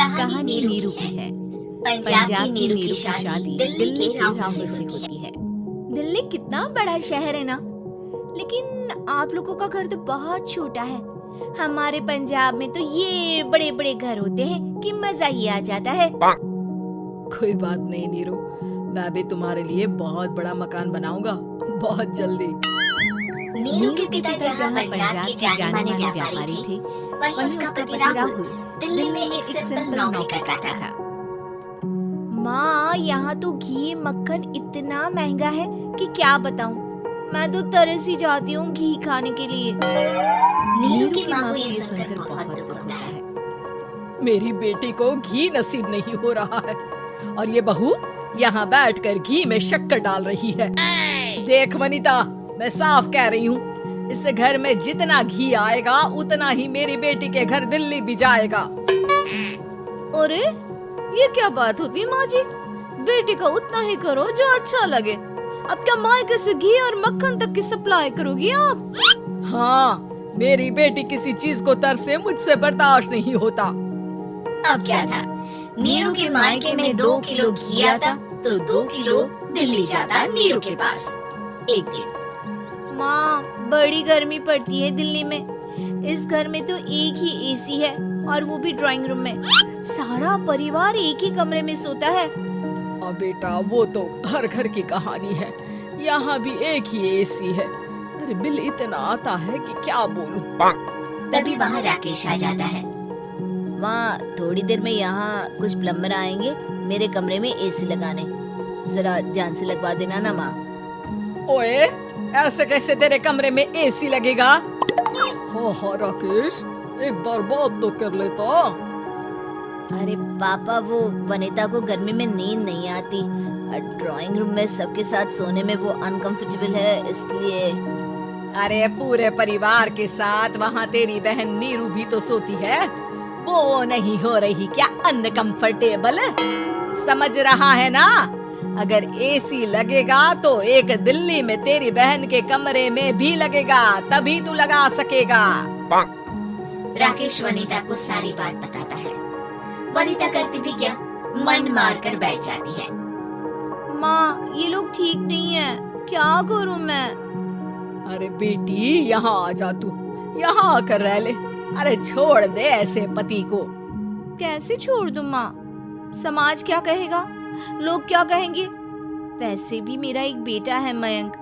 कहानी नीरू की है। पंजाब की नीरू की शादी दिल्ली के राहुल से होती है। दिल्ली कितना बड़ा शहर है ना, लेकिन आप लोगों का घर तो बहुत छोटा है। हमारे पंजाब में तो ये बड़े बड़े घर होते हैं कि मजा ही आ जाता है। कोई बात नहीं नीरू, मैं भी तुम्हारे लिए बहुत बड़ा मकान बनाऊंगा बहुत जल्दी। नीरू के पिता जहाँ पंजाब के जाने माने व्यापारी थे, वहीं उसका पति राहुल दिल्ली में एक सिंपल नौकरी करता था। माँ, यहाँ तो घी मक्खन इतना महंगा है कि क्या बताऊँ। मैं तो तरस ही जाती हूँ घी खाने के लिए। नीरू की माँ को ये सुनकर बहुत दुख होता है। मेरी बेटी को घी नसीब नहीं हो रहा है और ये बहू यहाँ बैठकर घी में शक्कर डाल रही है। देख वनिता, मैं साफ कह रही हूँ, इस घर में जितना घी आएगा उतना ही मेरी बेटी के घर दिल्ली भी जाएगा। अरे ये क्या बात होती है माँ जी? बेटी का उतना ही करो जो अच्छा लगे। अब क्या मायके से घी और मक्खन तक की सप्लाई करोगी आप? हाँ, मेरी बेटी किसी चीज को तरसे मुझसे बर्दाश्त नहीं होता। अब क्या था, नीरू के मायके में 2 किलो घी आता तो 2 किलो दिल्ली जाता नीरू के पास। एक दिन माँ, बड़ी गर्मी पड़ती है दिल्ली में। इस घर में तो एक ही एसी है और वो भी ड्राइंग रूम में। सारा परिवार एक ही कमरे में सोता है। अब बेटा, वो तो हर घर की कहानी है। यहाँ भी एक ही एसी है। अरे बिल इतना आता है कि क्या बोलूं। तभी वहाँ राकेश आ जाता है। माँ, थोड़ी देर में यहाँ कुछ प्लम्बर आएंगे मेरे कमरे में एसी लगाने। जरा ध्यान से लगवा देना ना माँ। ओए, ऐसे कैसे तेरे कमरे में एसी लगेगा? हाँ राकेश, एक बार बात तो कर लेता। अरे पापा, वो वनिता को गर्मी में नींद नहीं आती। ड्राइंग रूम में सबके साथ सोने में वो अनकंफर्टेबल है, इसलिए। अरे पूरे परिवार के साथ वहाँ तेरी बहन नीरू भी तो सोती है। वो नहीं हो रही क्या अनकंफर्टेबल? समझ रहा है ना? अगर एसी लगेगा तो एक दिल्ली में तेरी बहन के कमरे में भी लगेगा, तभी तू लगा सकेगा। राकेश वनिता को सारी बात बताता है। वनिता करती भी क्या, मन मार कर बैठ जाती है। माँ, ये लोग ठीक नहीं है, क्या करूँ मैं? अरे बेटी, यहाँ आ जा तू, यहाँ आकर रह ले। अरे छोड़ दे ऐसे पति को। कैसे छोड़ दूँ माँ? समाज क्या कहेगा, लोग क्या कहेंगे? वैसे भी मेरा एक बेटा है मयंक।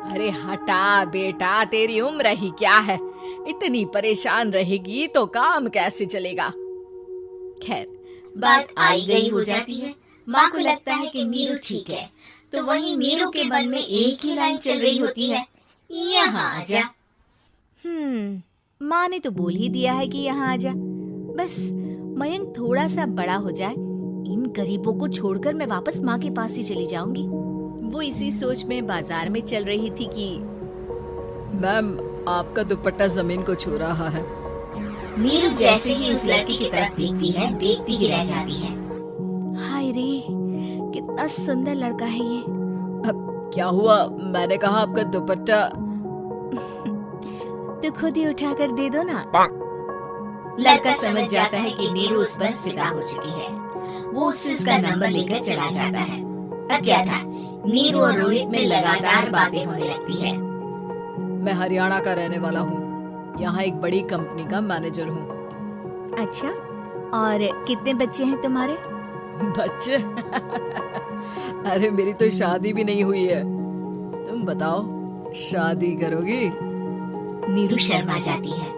अरे हटा बेटा, तेरी उम्र ही क्या है? इतनी परेशान रहेगी तो काम कैसे चलेगा? खैर, बात आई गई हो जाती है। माँ को लगता है कि नीरू ठीक है, तो वहीं नीरू के मन में एक ही लाइन चल रही होती है, यहाँ आजा। माँ ने तो बोल ही दिया है कि यहाँ आजा। बस मयंक थोड़ा सा बड़ा हो जाए, इन गरीबों को छोड़कर मैं वापस माँ के पास ही चली जाऊंगी। वो इसी सोच में बाजार में चल रही थी कि मैम, आपका दुपट्टा जमीन को छू रहा है। नीरू जैसे ही उस लड़की की तरफ देखती है, देखती ही रह जाती है। हाय रे, कितना सुंदर लड़का है ये। अब क्या हुआ? मैंने कहा आपका दुपट्टा। तो खुद ही उठा कर दे दो ना। लड़का समझ जाता है कि नीरू उस पर फिदा हो चुकी है। वो उससे उसका नंबर लेकर चला जाता है। अब क्या था, नीरू और रोहित में लगातार बातें होने लगती है। मैं हरियाणा का रहने वाला हूँ, यहाँ एक बड़ी कंपनी का मैनेजर हूँ। अच्छा, और कितने बच्चे हैं तुम्हारे? बच्चे? अरे मेरी तो शादी भी नहीं हुई है। तुम बताओ, शादी करोगी? नीरू शर्मा जाती है।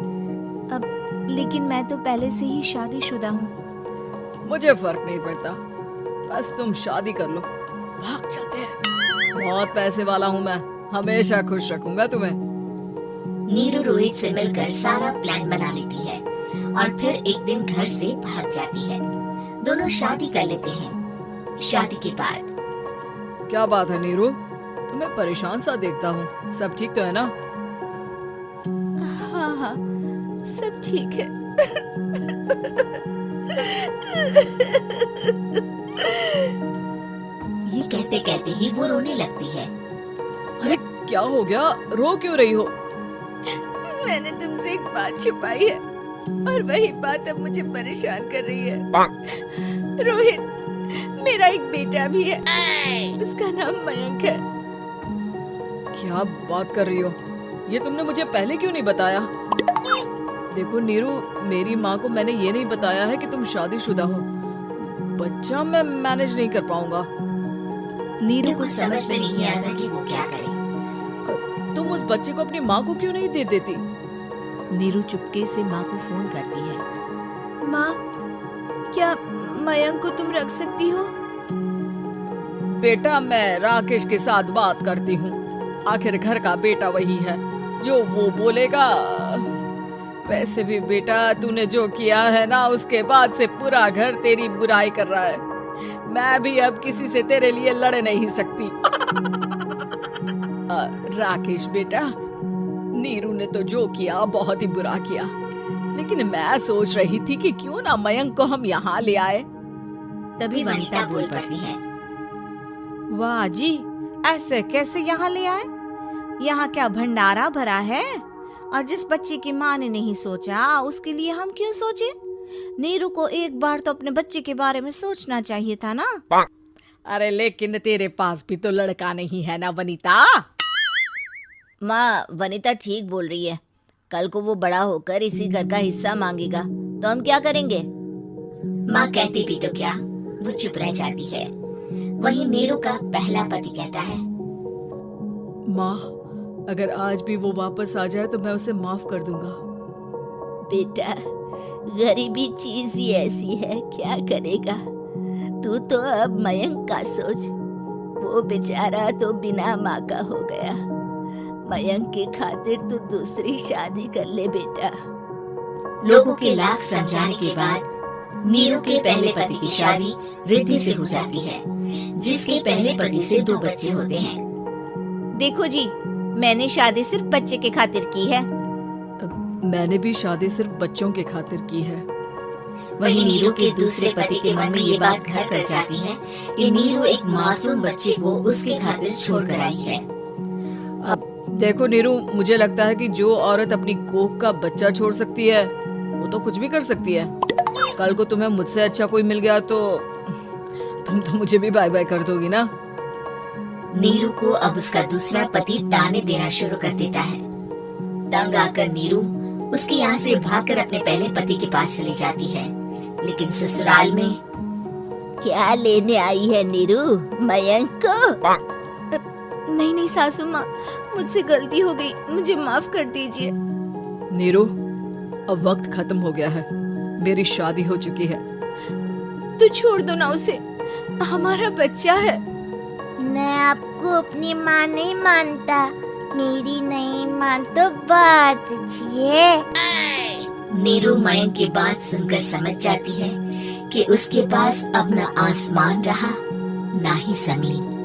अब लेकिन मैं तो पहले से ही शादीशुदा हूँ। मुझे फर्क नहीं पड़ता, बस तुम शादी कर लो, भाग चलते हैं। बहुत पैसे वाला हूँ मैं, हमेशा खुश रखूंगा तुम्हें। नीरू रोहित से मिलकर सारा प्लान बना लेती है और फिर एक दिन घर से भाग जाती है। दोनों शादी कर लेते हैं। शादी के बाद क्या बात है नीरू, तुम्हें परेशान सा देखता हूँ, सब ठीक तो है ना? हाँ, सब ठीक है। ये कहते कहते ही वो रोने लगती है। अरे क्या हो गया, रो क्यों रही हो? मैंने तुमसे एक बात छिपाई है। और वही बात अब मुझे परेशान कर रही है। रोहित, मेरा एक बेटा भी है, उसका नाम मयंक है। क्या बात कर रही हो? ये तुमने मुझे पहले क्यों नहीं बताया? देखो नीरू, मेरी माँ को मैंने ये नहीं बताया है कि तुम शादीशुदा हो। बच्चा मैं मैनेज नहीं कर पाऊंगा। नीरू को समझ में नहीं आता कि वो क्या करे। तुम उस बच्चे को अपनी माँ को क्यों नहीं दे देती? नीरू चुपके से माँ को फोन करती है। माँ, क्या मयंक को तुम रख सकती हो? बेटा, मैं राकेश के साथ बात करती हूँ। आखिर घर का बेटा वही है, जो वो बोलेगा। वैसे भी बेटा, तूने जो किया है ना, उसके बाद से पूरा घर तेरी बुराई कर रहा है। मैं भी अब किसी से तेरे लिए लड़ नहीं सकती। राकेश बेटा, नीरू ने तो जो किया बहुत ही बुरा किया, लेकिन मैं सोच रही थी कि क्यों ना मयंक को हम यहाँ ले आए। तभी वनिता बोल पड़ती है। वाह जी, ऐसे कैसे यहाँ ले आए? यहाँ क्या भंडारा भरा है? और जिस बच्चे की माँ ने नहीं सोचा, उसके लिए हम क्यों सोचे? नीरू को एक बार तो अपने बच्चे के बारे में सोचना चाहिए था ना। अरे लेकिन तेरे पास भी तो लड़का नहीं है ना वनिता। माँ, वनिता ठीक बोल रही है। कल को वो बड़ा होकर इसी घर का हिस्सा मांगेगा तो हम क्या करेंगे? माँ कहती भी तो क्या, वो चुप रह जाती है। वही नीरू का पहला पति कहता है। माँ, अगर आज भी वो वापस आ जाए तो मैं उसे माफ कर दूंगा। बेटा, गरीबी चीज ही ऐसी है, क्या करेगा? तू तो अब मयंक का सोच। वो बेचारा तो बिना माँ का हो गया। मयंक के खातिर तू दूसरी शादी कर ले बेटा। लोगों के लाख समझाने के बाद नीरू के पहले पति की शादी रिद्धि से हो जाती है, जिसके पहले पति से 2 बच्चे होते हैं। देखो जी, मैंने शादी सिर्फ बच्चे के खातिर की है। मैंने भी शादी सिर्फ बच्चों के खातिर की है। वहीं नीरू के दूसरे पति के मन में ये बात घर कर जाती है कि नीरू एक मासूम बच्चे को उसके खातिर छोड़ कर आई है। देखो नीरू, मुझे लगता है कि जो औरत अपनी कोख का बच्चा छोड़ सकती है, वो तो कुछ भी कर सकती है। कल को तुम्हें मुझसे अच्छा कोई मिल गया तो तुम तो मुझे भी बाय बाय कर दोगी ना। नीरू को अब उसका दूसरा पति ताने देना शुरू कर देता है। तंग आकर नीरू उसके यहाँ से भागकर अपने पहले पति के पास चली जाती है, लेकिन ससुराल में क्या लेने आई है नीरू, मयंक को? नहीं नहीं सासू माँ, मुझसे गलती हो गई, मुझे माफ कर दीजिए। नीरू, अब वक्त खत्म हो गया है, मेरी शादी हो चुकी है। तो छोड़ दो ना उसे, हमारा बच्चा है। मैं आपको अपनी माँ नहीं मानता, मेरी नहीं मान तो बात है। नीरू मयंक की बात सुनकर समझ जाती है कि उसके पास अब न आसमान रहा, ना ही जमीन।